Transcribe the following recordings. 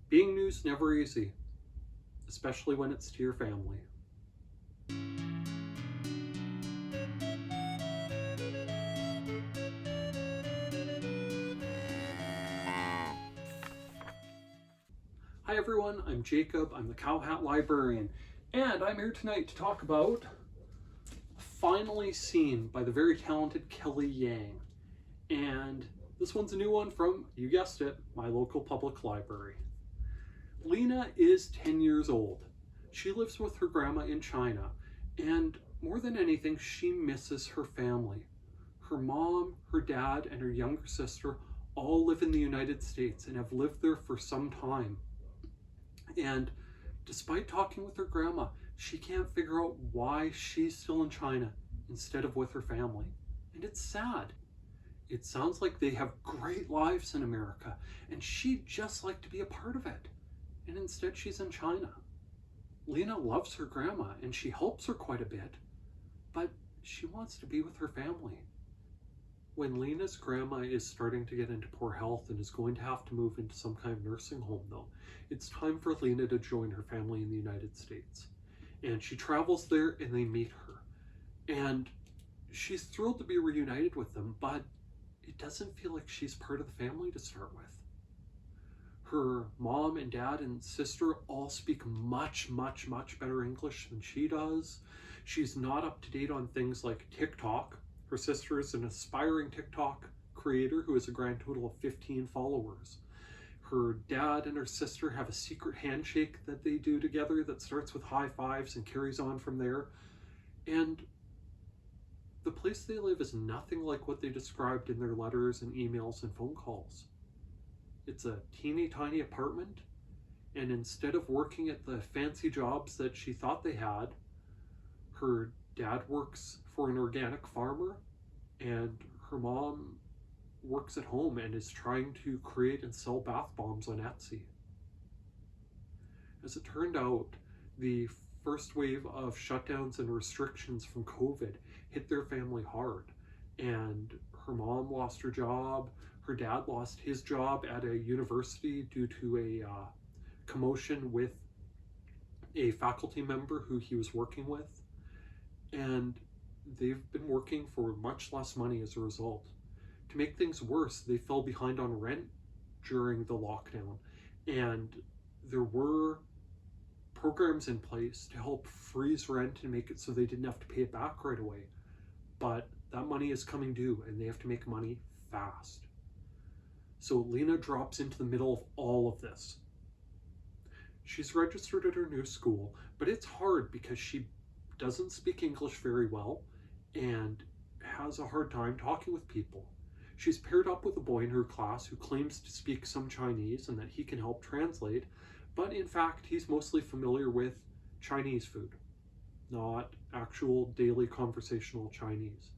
Being new's never easy, especially when it's to your family. Hi everyone, I'm Jacob, I'm the Cowhat Librarian, and I'm here tonight to talk about Finally Seen by the very talented Kelly Yang. And this one's a new one from, you guessed it, my local public library. Lena is 10 years old. She lives with her grandma in China, and more than anything, she misses her family. Her mom, her dad, and her younger sister all live in the United States and have lived there for some time. And despite talking with her grandma, she can't figure out why she's still in China instead of with her family. And it's sad. It sounds like they have great lives in America, and she'd just like to be a part of it. And instead she's in China. Lena loves her grandma and she helps her quite a bit, but she wants to be with her family. When Lena's grandma is starting to get into poor health and is going to have to move into some kind of nursing home though, it's time for Lena to join her family in the United States. And she travels there and they meet her. And she's thrilled to be reunited with them, but it doesn't feel like she's part of the family to start with. Her mom and dad and sister all speak much better English than she does. She's not up to date on things like TikTok. Her sister is an aspiring TikTok creator who has a grand total of 15 followers. Her dad and her sister have a secret handshake that they do together that starts with high fives and carries on from there. And the place they live is nothing like what they described in their letters and emails and phone calls. It's a teeny tiny apartment, and instead of working at the fancy jobs that she thought they had, her dad works for an organic farmer, and her mom works at home and is trying to create and sell bath bombs on Etsy. As it turned out, the first wave of shutdowns and restrictions from COVID hit their family hard, and her mom lost her job, her dad lost his job at a university due to a commotion with a faculty member who he was working with, and they've been working for much less money as a result. To make things worse, they fell behind on rent during the lockdown, and there were programs in place to help freeze rent and make it so they didn't have to pay it back right away. But that money is coming due and they have to make money fast. So Lena drops into the middle of all of this. She's registered at her new school, but it's hard because she doesn't speak English very well and has a hard time talking with people. She's paired up with a boy in her class who claims to speak some Chinese and that he can help translate, but in fact he's mostly familiar with Chinese food, not actual daily conversational Chinese.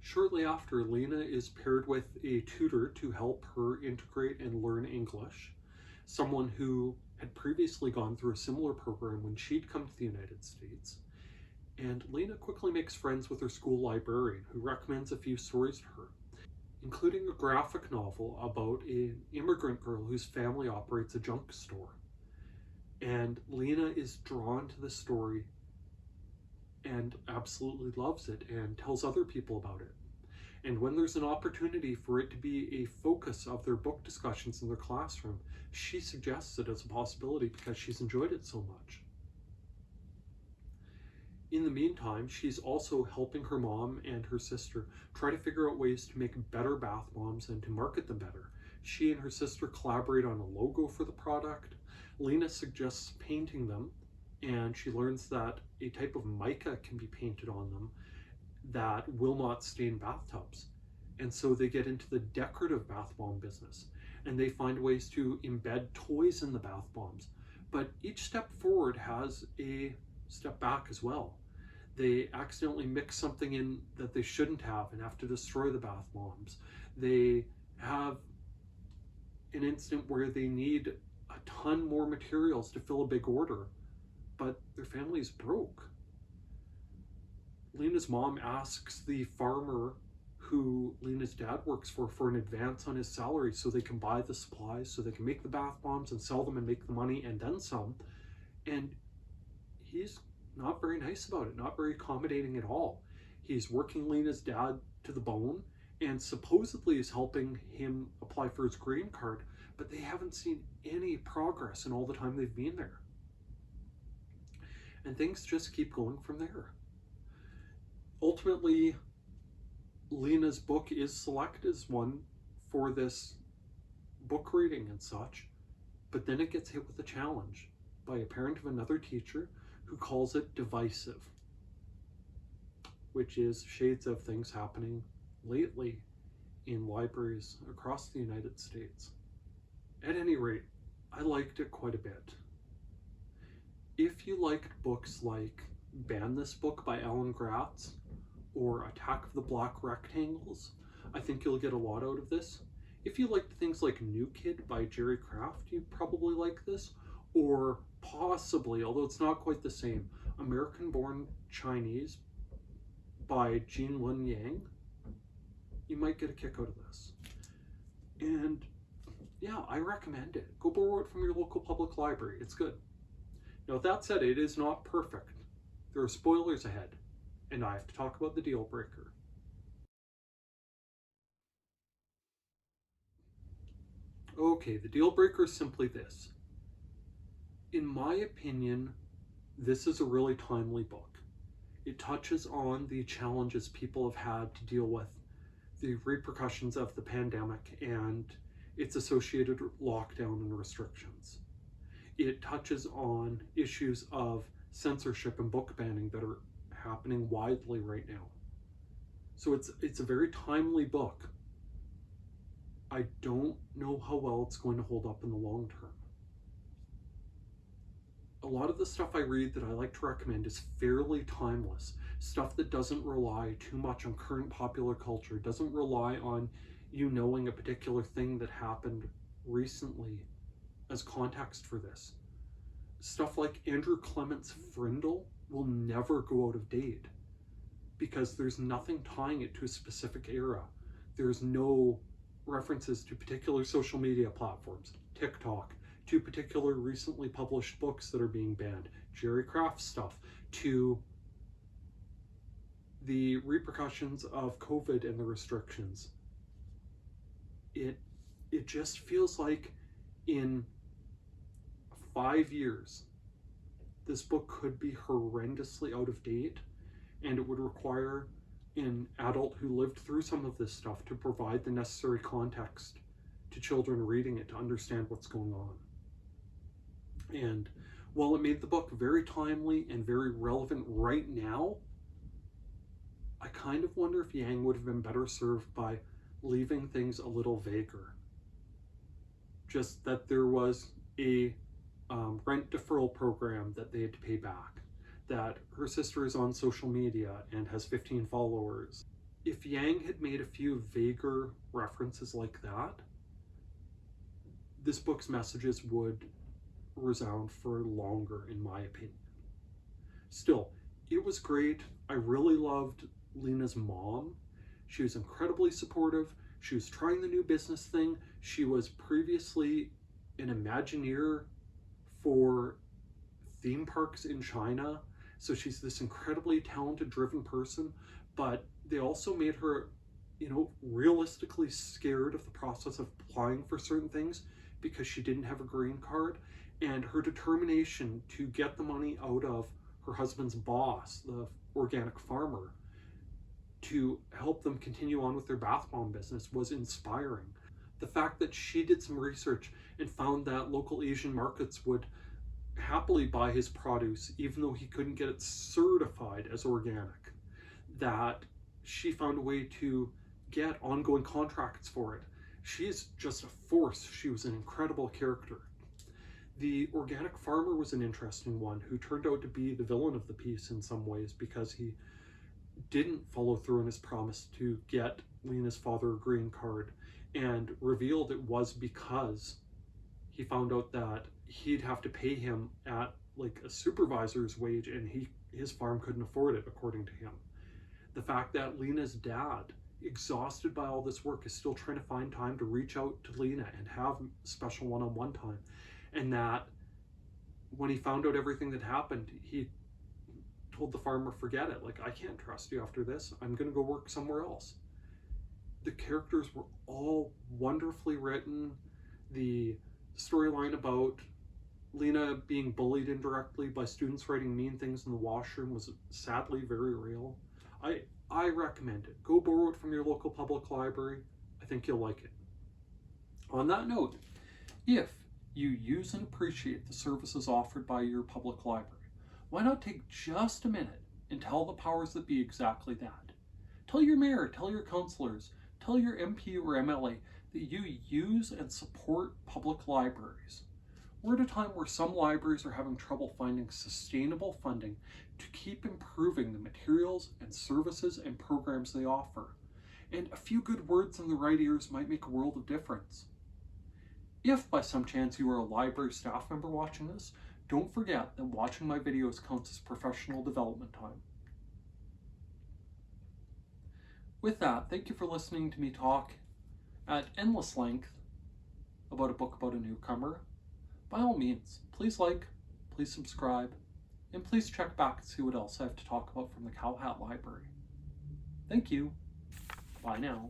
Shortly after, Lena is paired with a tutor to help her integrate and learn English, someone who had previously gone through a similar program when she'd come to the United States. And Lena quickly makes friends with her school librarian, who recommends a few stories to her, including a graphic novel about an immigrant girl whose family operates a junk store. And Lena is drawn to the story and absolutely loves it and tells other people about it. And when there's an opportunity for it to be a focus of their book discussions in their classroom, she suggests it as a possibility because she's enjoyed it so much. In the meantime, she's also helping her mom and her sister try to figure out ways to make better bath bombs and to market them better. She and her sister collaborate on a logo for the product. Lena suggests painting them, and she learns that a type of mica can be painted on them that will not stain bathtubs. And so they get into the decorative bath bomb business, and they find ways to embed toys in the bath bombs. But each step forward has a step back as well. They accidentally mix something in that they shouldn't have and have to destroy the bath bombs. They have an instant where they need a ton more materials to fill a big order, but their family's broke. Lena's mom asks the farmer who Lena's dad works for an advance on his salary so they can buy the supplies, so they can make the bath bombs and sell them and make the money and then some. And he's not very nice about it, not very accommodating at all. He's working Lena's dad to the bone and supposedly is helping him apply for his green card, but they haven't seen any progress in all the time they've been there. And things just keep going from there. Ultimately, Lena's book is selected as one for this book reading and such, but then it gets hit with a challenge by a parent of another teacher who calls it divisive, which is shades of things happening lately in libraries across the United States. At any rate, I liked it quite a bit. If you liked books like Ban This Book by Alan Gratz or Attack of the Black Rectangles, I think you'll get a lot out of this. If you liked things like New Kid by Jerry Craft, you'd probably like this. Or possibly, although it's not quite the same, American Born Chinese by Jean Lun Yang, you might get a kick out of this. And yeah, I recommend it. Go borrow it from your local public library. It's good. Now, with that said, it is not perfect. There are spoilers ahead, and I have to talk about the deal breaker. Okay, the deal breaker is simply this. In my opinion, this is a really timely book. It touches on the challenges people have had to deal with the repercussions of the pandemic and its associated lockdown and restrictions. It touches on issues of censorship and book banning that are happening widely right now. So it's a very timely book. I don't know how well it's going to hold up in the long term. A lot of the stuff I read that I like to recommend is fairly timeless. Stuff that doesn't rely too much on current popular culture, doesn't rely on you knowing a particular thing that happened recently as context for this. Stuff like Andrew Clement's Frindle will never go out of date because there's nothing tying it to a specific era. There's no references to particular social media platforms, TikTok, to particular recently published books that are being banned, Jerry Craft stuff, to the repercussions of COVID and the restrictions. It just feels like in 5 years, this book could be horrendously out of date, and it would require an adult who lived through some of this stuff to provide the necessary context to children reading it to understand what's going on. And while it made the book very timely and very relevant right now, I kind of wonder if Yang would have been better served by leaving things a little vaguer. Just that there was a rent deferral program that they had to pay back, that her sister is on social media and has 15 followers. If Yang had made a few vaguer references like that, this book's messages would resound for longer, in my opinion. Still, it was great. I really loved Lena's mom. She was incredibly supportive. She was trying the new business thing. She was previously an Imagineer for theme parks in China. So she's this incredibly talented, driven person, but they also made her, realistically scared of the process of applying for certain things because she didn't have a green card. And her determination to get the money out of her husband's boss, the organic farmer, to help them continue on with their bath bomb business was inspiring. The fact that she did some research and found that local Asian markets would happily buy his produce even though he couldn't get it certified as organic, that she found a way to get ongoing contracts for it. She is just a force. She was an incredible character. The organic farmer was an interesting one who turned out to be the villain of the piece in some ways because he didn't follow through on his promise to get Lena's father a green card, and revealed it was because he found out that he'd have to pay him at like a supervisor's wage, and his farm couldn't afford it, according to him. The fact that Lena's dad exhausted by all this work, is still trying to find time to reach out to Lena and have special one-on-one time. And that when he found out everything that happened, he told the farmer, forget it. Like, I can't trust you after this. I'm going to go work somewhere else. The characters were all wonderfully written. The storyline about Lena being bullied indirectly by students writing mean things in the washroom was sadly very real. I recommend it. Go borrow it from your local public library. I think you'll like it. On that note, if you use and appreciate the services offered by your public library, why not take just a minute and tell the powers that be exactly that? Tell your mayor, tell your councillors, tell your MP or MLA that you use and support public libraries. We're at a time where some libraries are having trouble finding sustainable funding to keep improving the materials and services and programs they offer. And a few good words in the right ears might make a world of difference. If by some chance you are a library staff member watching this, don't forget that watching my videos counts as professional development time. With that, thank you for listening to me talk at endless length about a book about a newcomer. By all means, please like, please subscribe, and please check back and see what else I have to talk about from the Cowhat Library. Thank you. Bye now.